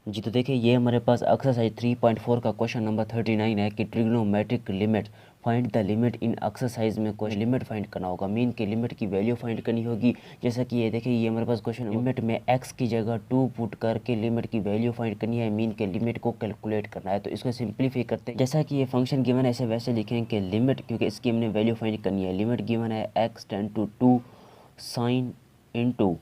जी तो देखिए ये हमारे पास एक्सरसाइज 3.4 का क्वेश्चन नंबर 39 है कि trigonometric limit find the limit in exercise में क्वेश्चन लिमिट फाइंड करना होगा। मीन के लिमिट की वैल्यू फाइंड करनी होगी। जैसा कि ये देखिए ये हमारे पास क्वेश्चन लिमिट में x की जगह 2 पुट करके लिमिट की वैल्यू फाइंड करनी है। मीन के लिमिट को कैलकुलेट करना है। तो इसको सिंप्लीफाई करते हैं। जैसा कि ये फंक्शन गिवन है ऐसे वैसे लिखें कि लिमिट, क्योंकि इसकी हमने वैल्यू फाइंड करनी है। लिमिट गिवन है x tend to 2 sine into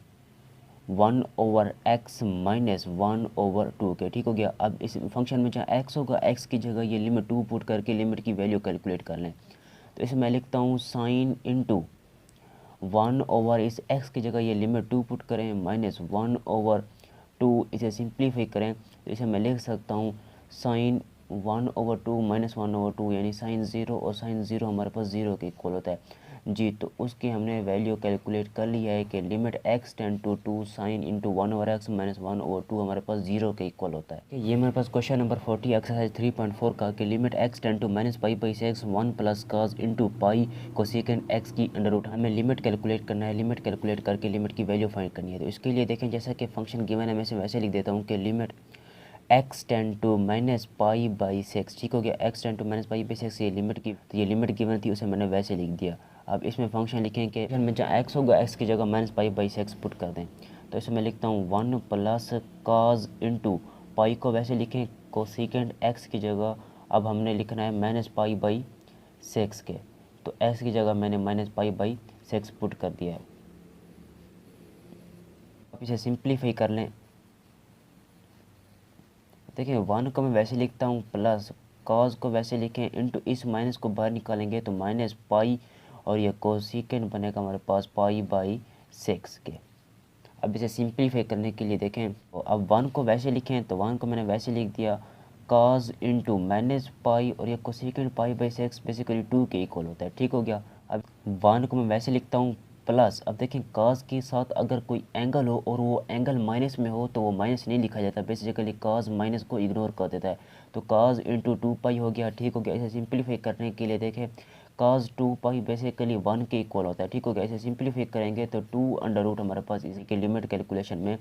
1/x minus 1/2 के। ठीक हो गया। अब इस फंक्शन में जहाँ x होगा, x की जगह ये लिमिट 2 पुट करके लिमिट की वैल्यू कैलकुलेट कर लें। तो इसमें मैं लिखता हूँ साइन इंटू 1/, इस x की जगह ये लिमिट 2 पुट करें माइनस 1/2, इसे सिंप्लीफाई करें तो इसे मैं लिख सकता हूँ साइन 1/2 माइनस 1/2, यानी साइन 0, और साइन 0 हमारे पास 0 के इक्वल होता है। जी तो उसकी हमने वैल्यू कैलकुलेट कर लिया है कि limit x tend to 2 sine into 1/x minus 1/2 हमारे पास 0 के इक्वल होता है। ये मेरे पास क्वेश्चन नंबर 40 एक्सरसाइज 3.4 का कि limit x tend to minus pi by 6 1 plus cos into pi cosecant x की अंडर रूट। हमें लिमिट कैलकुलेट करना है। लिमिट कैलकुलेट करके लिमिट की वैल्यू फाइंड करनी है। तो इसके लिए देखें जैसा कि फंक्शन गिवन है, मैं इसे वैसे लिख देता हूँ कि limit x tend to minus pi by 6। ठीक हो गया। x tend to minus pi by 6 ये लिमिट की, तो ये लिमिट गिवन थी उसे मैंने वैसे लिख दिया। अब इसमें फंक्शन लिखें कि में जहाँ x होगा x की जगह माइनस पाई बाई 6 पुट कर दें। तो इसमें मैं लिखता हूँ 1 प्लस cos इंटू पाई को वैसे लिखें कोसेकेंड x की जगह। अब हमने लिखना है माइनस पाई बाई 6 के, तो x की जगह मैंने माइनस पाई बाई 6 पुट कर दिया है। अब इसे सिंप्लीफाई कर लें। देखिए 1 को मैं वैसे लिखता हूँ प्लस कॉज को वैसे लिखें इंटू इस माइनस को बाहर निकालेंगे तो माइनस पाई, और ये कोसेकेंड बनेगा हमारे पास पाई बाई 6 के। अब इसे सिंप्लीफाई करने के लिए देखें तो अब 1 को वैसे लिखें तो 1 को मैंने वैसे लिख दिया कॉज इंटू माइनस पाई, और ये कोसेकेंड पाई बाई 6 बेसिकली 2 के इक्वल होता है। ठीक हो गया। अब 1 को मैं वैसे लिखता हूँ प्लस, अब देखें cos के साथ अगर कोई एंगल हो और वो एंगल माइनस में हो तो वो माइनस नहीं लिखा जाता, बेसिकली cos माइनस को इग्नोर कर देता है। तो cos इंटू 2 पाई हो गया। ठीक हो गया। इसे सिंप्लीफाई करने के लिए देखें cos 2 पाई बेसिकली 1 के इक्वल होता है। ठीक हो गया। इसे सिंप्लीफाई करेंगे तो 2 अंडर रूट हमारे पास इसी के लिमिट कैलकुलेशन में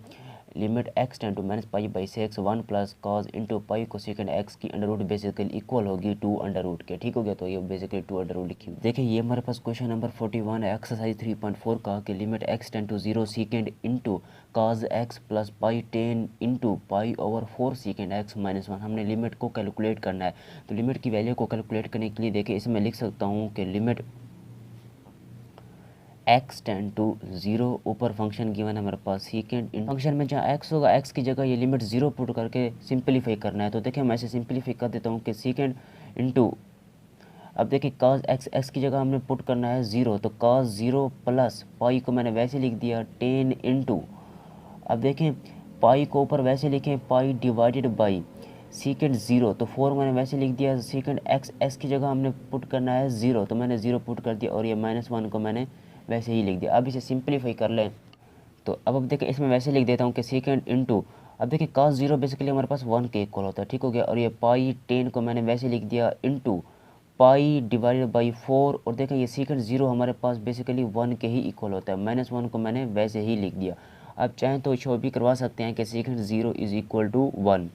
limit x tend to minus pi by 6 1 plus cos into pi cosecant x की अंडर रूट बेसिकली इक्वल होगी 2 अंडर रूट के। ठीक हो गया। तो ये बेसिकली 2 अंडर रूट लिखी हुई। देखिए ये हमारे पास क्वेश्चन नंबर 41 है एक्सरसाइज 3.4 का कि limit x tend to 0 secant into cos x plus pi 10 into pi over 4 secant x minus 1। हमने लिमिट को कैलकुलेट करना है। तो लिमिट की वैल्यू को कैलकुलेट करने के लिए देखिए इसमें लिख सकता हूँ कि लिमिट x टेंड टू 0, ऊपर फंक्शन गिवन है हमारे पास सेकेंड, फंक्शन में जहाँ x होगा x की जगह ये लिमिट 0 पुट करके सिंप्लीफाई करना है। तो देखिए मैं इसे सिंप्लीफाई कर देता हूँ कि सेकेंड इंटू, अब देखिए cos x की जगह हमने पुट करना है 0, तो cos 0 प्लस पाई को मैंने वैसे लिख दिया 10 इंटू, अब देखें पाई को ऊपर वैसे लिखें पाई डिवाइडेड बाई सेकेंड 0, तो 4 मैंने वैसे लिख दिया। सेकेंड x की जगह हमने पुट करना है 0, तो मैंने 0 पुट कर दिया, और ये -1 को मैंने वैसे ही लिख दिया। अब इसे सिंप्लीफाई कर लें तो अब देखिए इसमें वैसे लिख देता हूँ कि सेकेंड इंटू, अब देखिए cos 0 बेसिकली हमारे पास 1 के इक्वल होता है। ठीक हो गया। और ये पाई 10 को मैंने वैसे लिख दिया इंटू पाई डिवाइडेड बाई 4, और देखें ये सेकेंड 0 हमारे पास बेसिकली 1 के ही इक्वल होता है। -1 को मैंने वैसे ही लिख दिया। आप चाहें तो शो भी करवा सकते हैं कि secant 0 is equal to 1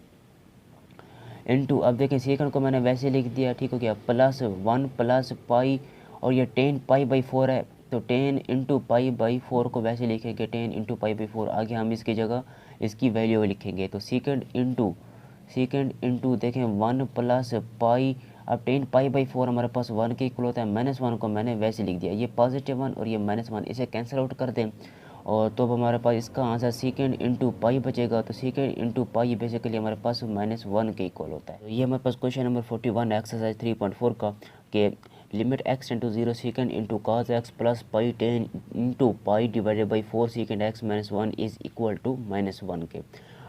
into, अब देखें सेकंड को मैंने वैसे लिख दिया। ठीक हो गया। प्लस 1 प्लस पाई, और ये 10 पाई बाई 4 है, तो 10 इंटू पाई बाई 4 को वैसे लिखेंगे 10 इंटू पाई बाई 4। आगे हम इसकी जगह इसकी वैल्यू लिखेंगे। तो सेकंड इंटू देखें 1 प्लस पाई, अब 10 पाई बाई 4 हमारे पास 1 के इक्वल होता है। -1 को मैंने वैसे लिख दिया। ये पॉजिटिव 1 और ये -1, इसे कैंसिल आउट कर दें और तो अब हमारे पास इसका आंसर सेकेंड इंटू पाई बचेगा। तो सेकेंड इंटू पाई बेसिकली हमारे पास -1 के इक्वल होता है। तो ये हमारे पास क्वेश्चन नंबर 41 एक्सरसाइज 3.4 का कि limit x tend to 0 secant into cos x plus pi 10 into pi divided by 4 secant x -1 is equal to -1 के।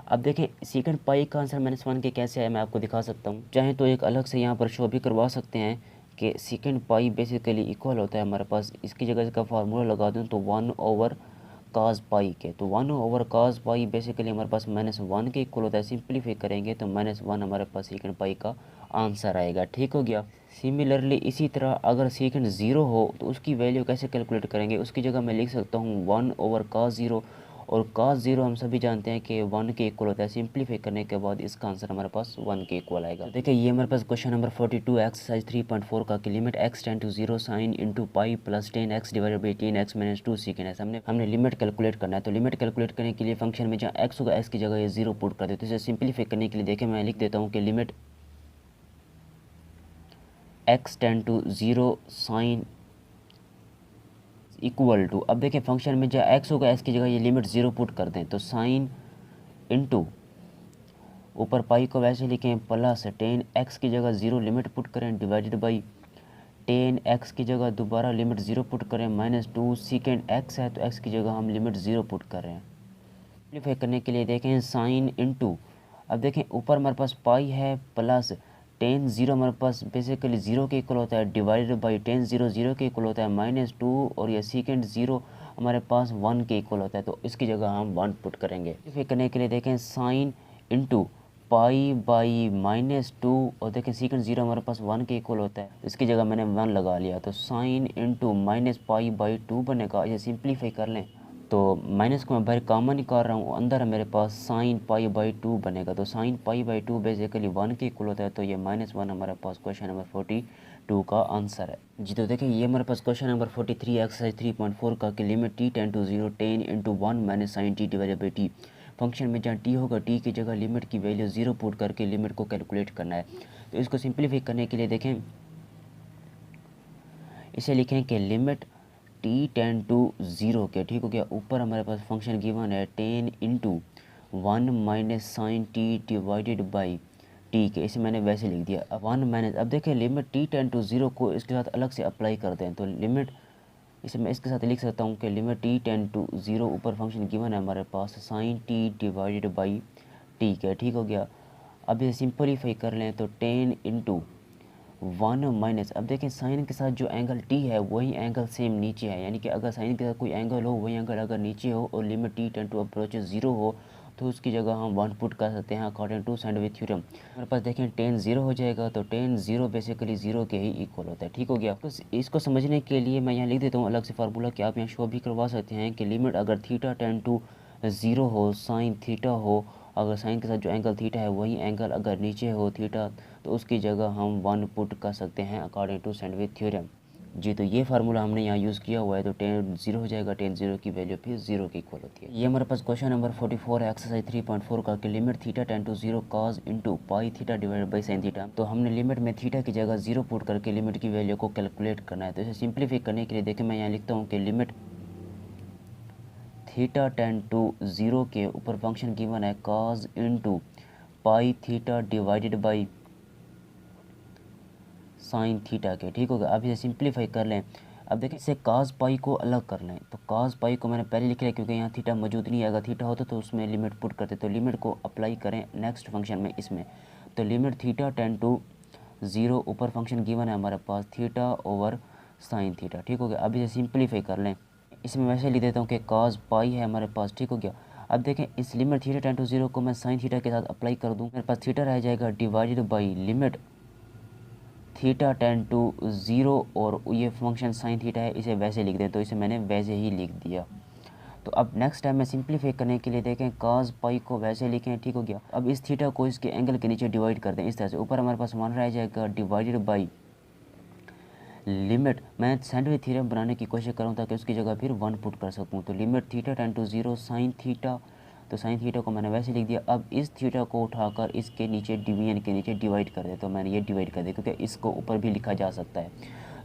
अब देखें सेकेंड पाई का आंसर -1 के कैसे है, मैं आपको दिखा सकता हूँ। चाहे तो एक अलग से यहाँ पर शो भी करवा सकते हैं कि सेकेंड पाई बेसिकली इक्वल होता है हमारे पास, इसकी जगह इसका फार्मूला लगा दूँ तो 1 ओवर cos पाई के, तो 1 ओवर cos पाई बेसिकली हमारे पास -1 के इक्वल होता है। सिंप्लीफाई करेंगे तो -1 हमारे पास सेकेंड पाई का आंसर आएगा। ठीक हो गया। सिमिलरली इसी तरह अगर सेकेंड 0 हो तो उसकी वैल्यू कैसे कैलकुलेट करेंगे, उसकी जगह मैं लिख सकता हूँ 1 ओवर cos 0, और cos 0 हम सभी जानते हैं कि 1 के इक्वल होता है। सिंप्लीफाई करने के बाद इसका आंसर हमारे पास 1 के इक्वल आएगा। तो देखिए ये हमारे पास क्वेश्चन नंबर 42 एक्सरसाइज 3.4 का कि limit x tend to 0 sine into pi plus 10x divided by 10x minus 2 secant है। हमने लिमिट कैलकुलेट करना है। तो लिमिट कैलकुलेट करने के लिए फंक्शन में जहाँ x होगा x की जगह ये 0 पुट कर देते हैं। तो इसे सिंप्लीफाई करने के लिए देखिए मैं लिख देता हूँ कि limit x tend to 0 sine equal to, अब देखें फंक्शन में जहाँ x होगा x की जगह ये लिमिट 0 पुट कर दें तो साइन इंटू ऊपर पाई को वैसे लिखें प्लस 10x की जगह 0 लिमिट पुट करें डिवाइडेड बाई 10x की जगह दोबारा लिमिट 0 पुट करें माइनस 2 सेकेंड x है तो x की जगह हम लिमिट 0 पुट कर रहे हैं। सिंप्लीफाई करने के लिए देखें साइन इंटू, अब देखें ऊपर हमारे पास पाई है प्लस 10 0 हमारे पास बेसिकली 0 के इक्वल होता है डिवाइडेड बाई 10 0 0 के इक्वल होता है माइनस 2 और ये सेकेंड 0 हमारे पास 1 के इक्वल होता है तो इसकी जगह हम 1 पुट करेंगे। सिंप्लीफाई करने के लिए देखें sign into pi by minus 2 और देखें सेकेंड 0 हमारे पास 1 के इक्वल होता है तो इसकी जगह मैंने 1 लगा लिया तो sine into minus pi by 2 बनेगा। ये सिंप्लीफाई कर लें तो माइनस को मैं बाहर कॉमन निकाल रहा हूँ, अंदर मेरे पास साइन पाई बाई 2 बनेगा तो साइन पाई बाई 2 बेसिकली 1 के इक्वल होता है तो ये -1 हमारे पास क्वेश्चन नंबर 42 का आंसर है जी। तो देखिए ये हमारे पास क्वेश्चन नंबर 43 एक्सरसाइज 3.4 का कि लिमिट t टेंड टू 0 10 इंटू 1 minus sine T divided by T. Function में जहाँ t होगा t की जगह लिमिट की वैल्यू 0 पुट करके लिमिट को कैलकुलेट करना है। तो इसको सिंप्लीफाई करने के लिए देखें इसे लिखें कि लिमिट t टेंड टू 0 के, ठीक हो गया, ऊपर हमारे पास फंक्शन गिवन है 10 इंटू 1 minus sine T divided by T के, इसे मैंने वैसे लिख दिया। अब 1 माइनस, अब देखिए लिमिट t टेंड टू 0 को इसके साथ अलग से अप्लाई करते हैं तो लिमिट इसे मैं इसके साथ लिख सकता हूँ कि लिमिट t टेंड टू 0 ऊपर फंक्शन गिवन है हमारे पास sine T divided by T के, ठीक हो गया। अब इसे सिंपलीफाई कर लें तो 10 इंटू 1 माइनस, अब देखें साइन के साथ जो एंगल t है वही एंगल सेम नीचे है, यानी कि अगर साइन के साथ कोई एंगल हो वही एंगल अगर नीचे हो और limit t tend to approach 0 हो तो उसकी जगह हम 1 पुट कर सकते हैं अकॉर्डिंग टू सैंडविच थ्योरम। हमारे पास देखें tan 0 हो जाएगा तो tan 0 बेसिकली 0 के ही इक्वल होता है, ठीक हो गया। तो इसको समझने के लिए मैं यहाँ लिख देता हूँ अलग से फार्मूला कि आप यहाँ शो भी करवा सकते हैं कि लिमिट अगर थीटा टेंड टू 0 हो साइन थीटा हो, अगर साइन के साथ जो एंगल थीटा है वही एंगल अगर नीचे हो थीटा तो उसकी जगह हम 1 पुट कर सकते हैं अकॉर्डिंग टू सैंडविच थ्योरम जी। तो ये फार्मूला हमने यहाँ यूज़ किया हुआ है तो tan 0 हो जाएगा, tan 0 की वैल्यू फिर 0 के इक्वल होती है। ये हमारे पास क्वेश्चन नंबर 44 है एक्सरसाइज 3.4 का कि limit theta tend to 0 cos into pi theta divided by sine theta. तो हमने लिमिट में थीटा की जगह 0 पुट करके लिमिट की वैल्यू को कैलकुलेट करना है। तो इसे सिंप्लीफाई करने के लिए देखिए मैं यहाँ लिखता हूँ कि लिमिट थीटा टेंड टू 0 के ऊपर फंक्शन गिवन है cos into pi theta divided by sine theta के, ठीक होगा। अब इसे सिंप्लीफाई कर लें, अब देखिए इसे cos पाई को अलग कर लें तो cos पाई को मैंने पहले लिख लिया क्योंकि यहाँ थीटा मौजूद नहीं है, अगर थीटा होता तो उसमें लिमिट पुट करते तो लिमिट को अप्लाई करें नेक्स्ट फंक्शन में इसमें तो लिमिट थीटा टेंड टू 0 ऊपर फंक्शन गिवन है हमारे पास थीटा ओवर साइन थीटा, ठीक हो गया। अब इसे सिंप्लीफाई कर लें, इसमें वैसे लिख देता हूँ कि cos पाई है हमारे पास, ठीक हो गया। अब देखें इस लिमिट थीटा टेंड टू 0 को मैं साइन थीटा के साथ अप्लाई कर दूँ, मेरे पास थीटा रह जाएगा divided by limit theta tend to 0 और ये फंक्शन साइन थीटा है इसे वैसे लिख दें तो इसे मैंने वैसे ही लिख दिया। तो अब नेक्स्ट टाइम मैं सिंप्लीफाई करने के लिए देखें cos पाई को वैसे लिखें, ठीक हो गया। अब इस थीटा को इसके एंगल के नीचे डिवाइड कर दें इस तरह से, ऊपर हमारे पास 1 रह जाएगा डिवाइडेड बाई लिमिट, मैं सैंडविच थ्योरम बनाने की कोशिश करूँ ताकि उसकी जगह फिर 1 पुट कर सकूँ तो limit theta tend to 0 sine theta, तो साइन थीटा को मैंने वैसे लिख दिया। अब इस थीटा को उठाकर इसके नीचे डिवीजन के नीचे डिवाइड कर दे तो मैंने ये डिवाइड कर दिया क्योंकि इसको ऊपर भी लिखा जा सकता है।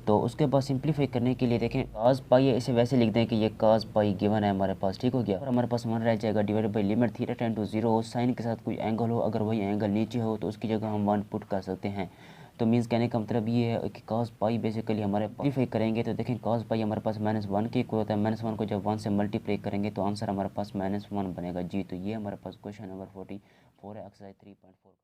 तो उसके बाद सिंप्लीफाई करने के लिए देखें cos पाई है इसे वैसे लिख दें कि ये cos पाई गिवन है हमारे पास, ठीक हो गया। और हमारे पास 1 रह जाएगा divide by limit theta tend to 0 हो साइन के साथ कोई एंगल हो, अगर वही एंगल नीचे हो तो उसकी जगह हम 1 पुट कर सकते हैं। तो मीन्स कहने का मतलब ये है कि cos पाई बेसिकली हमारे सिंप्लीफाई करेंगे तो देखें cos पाई हमारे पास -1 के इक्वल होता है, -1 को जब 1 से मल्टीप्लाई करेंगे तो आंसर हमारे पास -1 बनेगा जी। तो ये हमारे पास क्वेश्चन नंबर 44 है एक्सरसाइज 3.4।